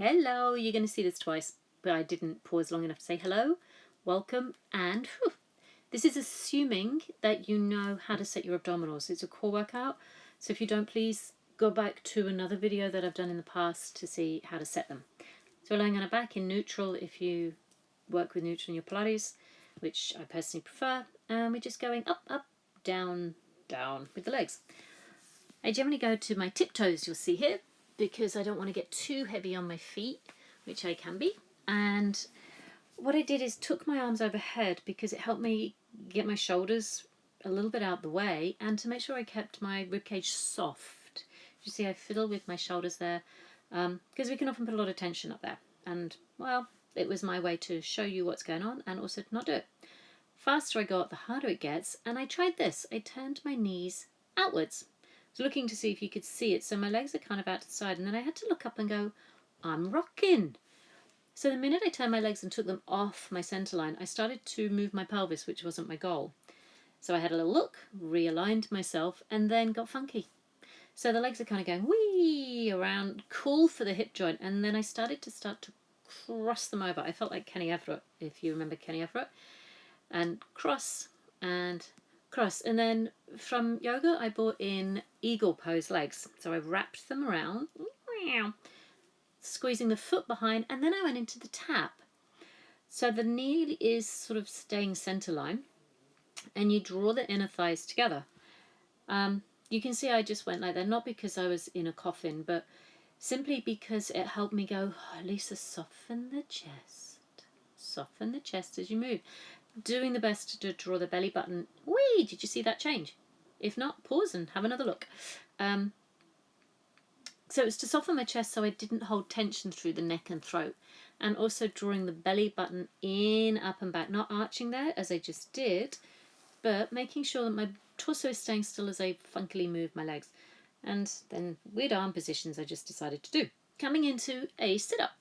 Hello, you're going to see this twice, but I didn't pause long enough to say hello, welcome, and this is assuming that you know how to set your abdominals. It's a core workout, so if you don't, please go back to another video that I've done in the past to see how to set them. So we're lying on our back in neutral if you work with neutral in your Pilates, which I personally prefer, and we're just going up, up, down, down with the legs. I generally go to my tiptoes, you'll see here, because I don't want to get too heavy on my feet, which I can be. And what I did is took my arms overhead because it helped me get my shoulders a little bit out the way and to make sure I kept my ribcage soft. You see, I fiddle with my shoulders there because we can often put a lot of tension up there. And, well, it was my way to show you what's going on and also to not do it. Faster I got, the harder it gets. And I tried this. I turned my knees outwards. I was looking to see if you could see it. So my legs are kind of out to the side. And then I had to look up and go, I'm rocking. So the minute I turned my legs and took them off my centre line, I started to move my pelvis, which wasn't my goal. So I had a little look, realigned myself, and then got funky. So the legs are kind of going wee around, cool for the hip joint. And then I started to cross them over. I felt like Kenny Everett, if you remember Kenny Everett. And cross and cross. And then from yoga, I brought in eagle pose legs. So I wrapped them around, squeezing the foot behind, and then I went into the tap. So the knee is sort of staying center line, and you draw the inner thighs together. You can see I just went like that, not because I was in a coffin, but simply because it helped me go, oh, Lisa, soften the chest. Soften the chest as you move. Doing the best to draw the belly button. Whee! Did you see that change? If not, pause and have another look. So it's to soften my chest so I didn't hold tension through the neck and throat. And also drawing the belly button in, up and back. Not arching there, as I just did, but making sure that my torso is staying still as I funkily move my legs. And then weird arm positions I just decided to do. Coming into a sit-up.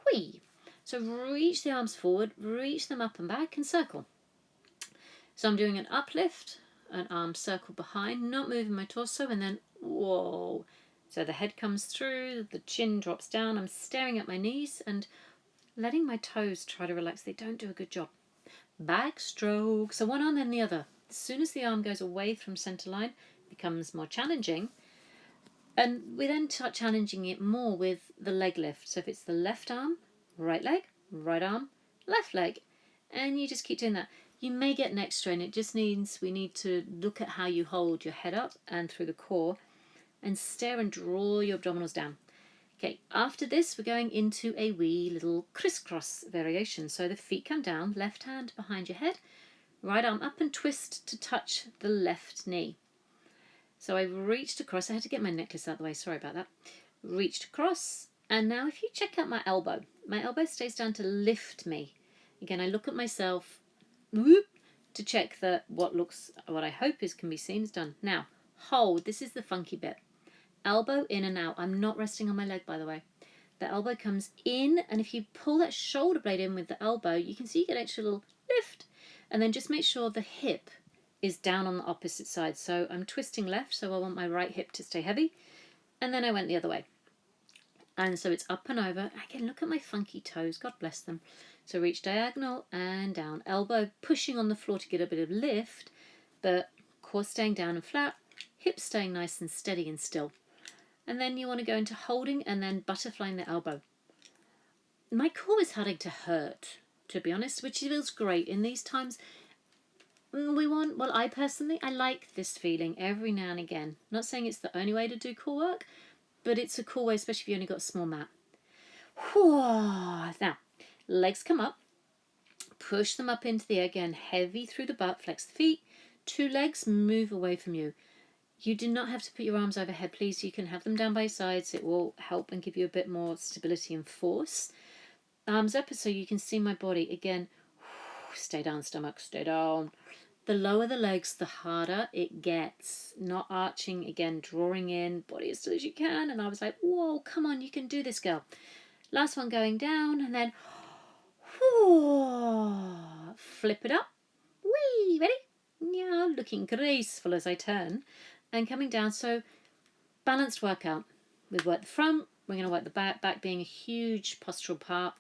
Whee! So reach the arms forward, reach them up and back, and circle. So I'm doing an uplift, an arm circle behind, not moving my torso, and then whoa. So the head comes through, the chin drops down. I'm staring at my knees and letting my toes try to relax. They don't do a good job. Backstroke. So one arm then the other. As soon as the arm goes away from center line, it becomes more challenging. And we then start challenging it more with the leg lift. So if it's the left arm, right leg, right arm, left leg. And you just keep doing that. You may get neck strain. It just means we need to look at how you hold your head up and through the core and stare and draw your abdominals down. Okay, after this, we're going into a wee little crisscross variation. So the feet come down, left hand behind your head, right arm up and twist to touch the left knee. So I reached across. I had to get my necklace out of the way. Sorry about that. Reached across. And now if you check out my elbow stays down to lift me. Again, I look at myself whoop, to check that what I hope can be seen is done. Now, hold. This is the funky bit. Elbow in and out. I'm not resting on my leg, by the way. The elbow comes in, and if you pull that shoulder blade in with the elbow, you can see you get an extra little lift. And then just make sure the hip is down on the opposite side. So I'm twisting left, so I want my right hip to stay heavy. And then I went the other way. And so it's up and over. Again, look at my funky toes. God bless them. So reach diagonal and down. Elbow pushing on the floor to get a bit of lift, but core staying down and flat. Hips staying nice and steady and still. And then you want to go into holding and then butterflying the elbow. My core is starting to hurt, to be honest, which feels great. In these times, I personally like this feeling every now and again. Not saying it's the only way to do core work, but it's a cool way, especially if you only got a small mat. Now, legs come up. Push them up into the air again, heavy through the butt, flex the feet. Two legs move away from you. You do not have to put your arms overhead, please. You can have them down by your sides. It will help and give you a bit more stability and force. Arms up so you can see my body. Again, stay down, stomach, stay down. The lower the legs, the harder it gets. Not arching, again, drawing in, body as still as you can. And I was like, whoa, come on, you can do this, girl. Last one going down, and then flip it up. Whee, ready? Yeah, looking graceful as I turn. And coming down, so balanced workout. We work the front, We're going to work the back being a huge postural part.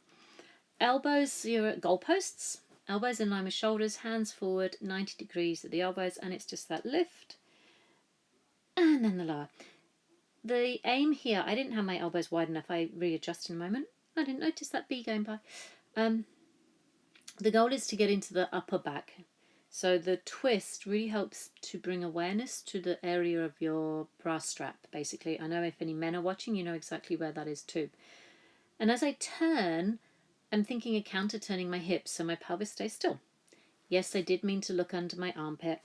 Elbows, you're at goalposts. Elbows in line with shoulders, hands forward, 90 degrees at the elbows, and it's just that lift. And then the lower. The aim here, I didn't have my elbows wide enough. I readjust in a moment. I didn't notice that bee going by. The goal is to get into the upper back. So the twist really helps to bring awareness to the area of your bra strap, basically. I know if any men are watching, you know exactly where that is too. And as I turn, I'm thinking of counter-turning my hips so my pelvis stays still. Yes, I did mean to look under my armpit.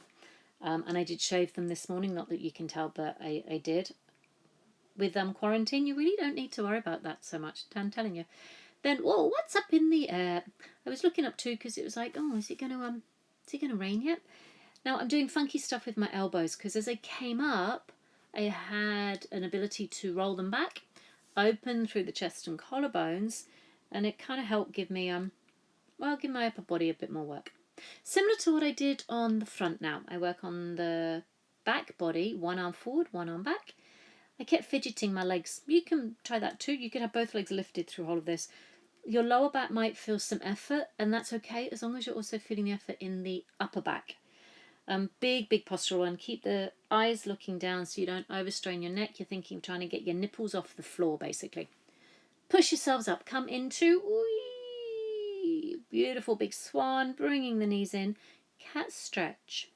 And I did shave them this morning, not that you can tell, but I did. With quarantine, you really don't need to worry about that so much, I'm telling you. Then, whoa, what's up in the air? I was looking up too because it was like, oh, is it going to rain yet? Now, I'm doing funky stuff with my elbows because as I came up, I had an ability to roll them back, open through the chest and collarbones, and it kind of helped give me, give my upper body a bit more work. Similar to what I did on the front now. I work on the back body, one arm forward, one arm back. I kept fidgeting my legs. You can try that too. You could have both legs lifted through all of this. Your lower back might feel some effort, and that's okay as long as you're also feeling the effort in the upper back. Big postural one. Keep the eyes looking down so you don't overstrain your neck. You're thinking trying to get your nipples off the floor, basically. Push yourselves up. Come into beautiful big swan, bringing the knees in. Cat stretch.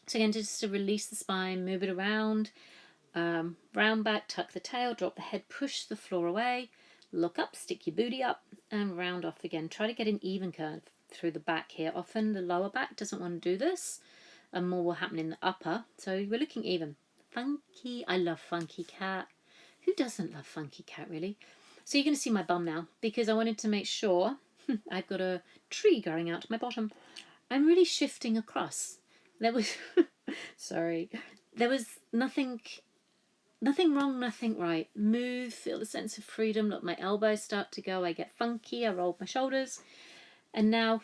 So again, just to release the spine, move it around. Round back, tuck the tail, drop the head, push the floor away. Look up, stick your booty up, and round off again. Try to get an even curve through the back here. Often the lower back doesn't want to do this, and more will happen in the upper. So we're looking even. Funky. I love funky cat. Who doesn't love funky cat, really? So you're going to see my bum now because I wanted to make sure I've got a tree growing out to my bottom. I'm really shifting across. There was, sorry, there was nothing wrong, nothing right. Move, feel the sense of freedom. Look, my elbows start to go. I get funky. I roll my shoulders. And now,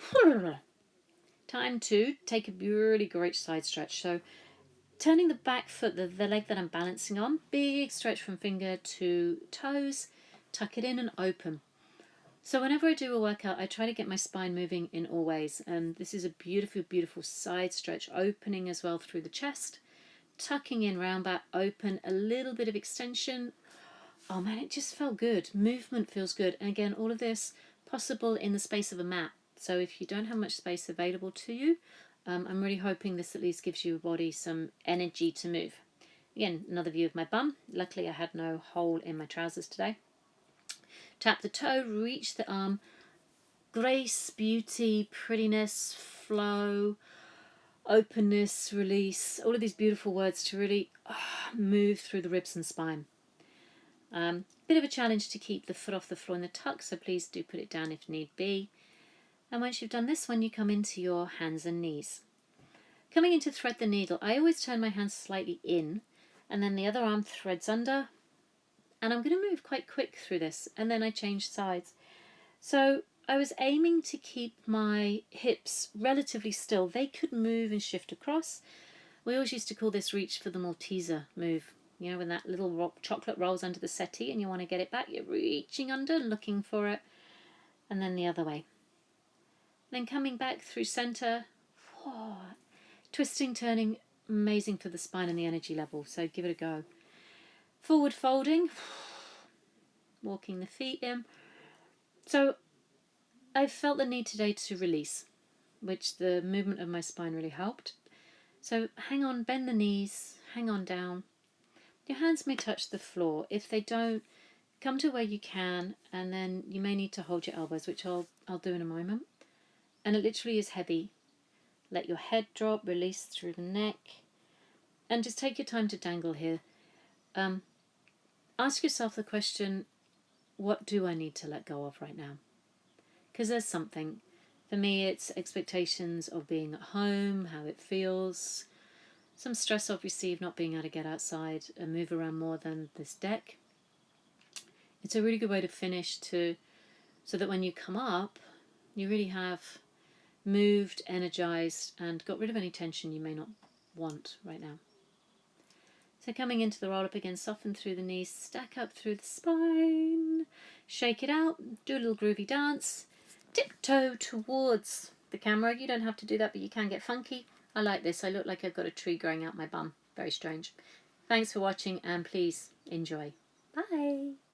time to take a really great side stretch. So turning the back foot, the leg that I'm balancing on, big stretch from finger to toes. Tuck it in and open. So whenever I do a workout, I try to get my spine moving in all ways. And this is a beautiful, beautiful side stretch, opening as well through the chest. Tucking in, round back, open, a little bit of extension. Oh man, it just felt good. Movement feels good. And again, all of this possible in the space of a mat. So if you don't have much space available to you, I'm really hoping this at least gives your body some energy to move. Again, another view of my bum. Luckily, I had no hole in my trousers today. Tap the toe, reach the arm. Grace, beauty, prettiness, flow, openness, release, all of these beautiful words to really move through the ribs and spine. Bit of a challenge to keep the foot off the floor in the tuck, so please do put it down if need be. And once you've done this one, you come into your hands and knees. Coming into thread the needle, I always turn my hands slightly in, and then the other arm threads under, and I'm going to move quite quick through this, and then I change sides. So I was aiming to keep my hips relatively still. They could move and shift across. We always used to call this reach for the Malteser move. You know, when that little chocolate rolls under the settee and you want to get it back, you're reaching under, looking for it, and then the other way. Then coming back through center, twisting, turning, amazing for the spine and the energy level, so give it a go. Forward folding, walking the feet in. So I felt the need today to release, which the movement of my spine really helped. So hang on, bend the knees, hang on down. Your hands may touch the floor. If they don't, come to where you can, and then you may need to hold your elbows, which I'll do in a moment. And it literally is heavy. Let your head drop, release through the neck, and just take your time to dangle here. Ask yourself the question, what do I need to let go of right now? Because there's something. For me, it's expectations of being at home, how it feels, some stress obviously of not being able to get outside and move around more than this deck. It's a really good way to finish so that when you come up, you really have moved, energized, and got rid of any tension you may not want right now. So coming into the roll up again, soften through the knees, stack up through the spine, shake it out, do a little groovy dance, tiptoe towards the camera. You don't have to do that, but you can get funky. I like this. I look like I've got a tree growing out my bum. Very strange. Thanks for watching and please enjoy. Bye.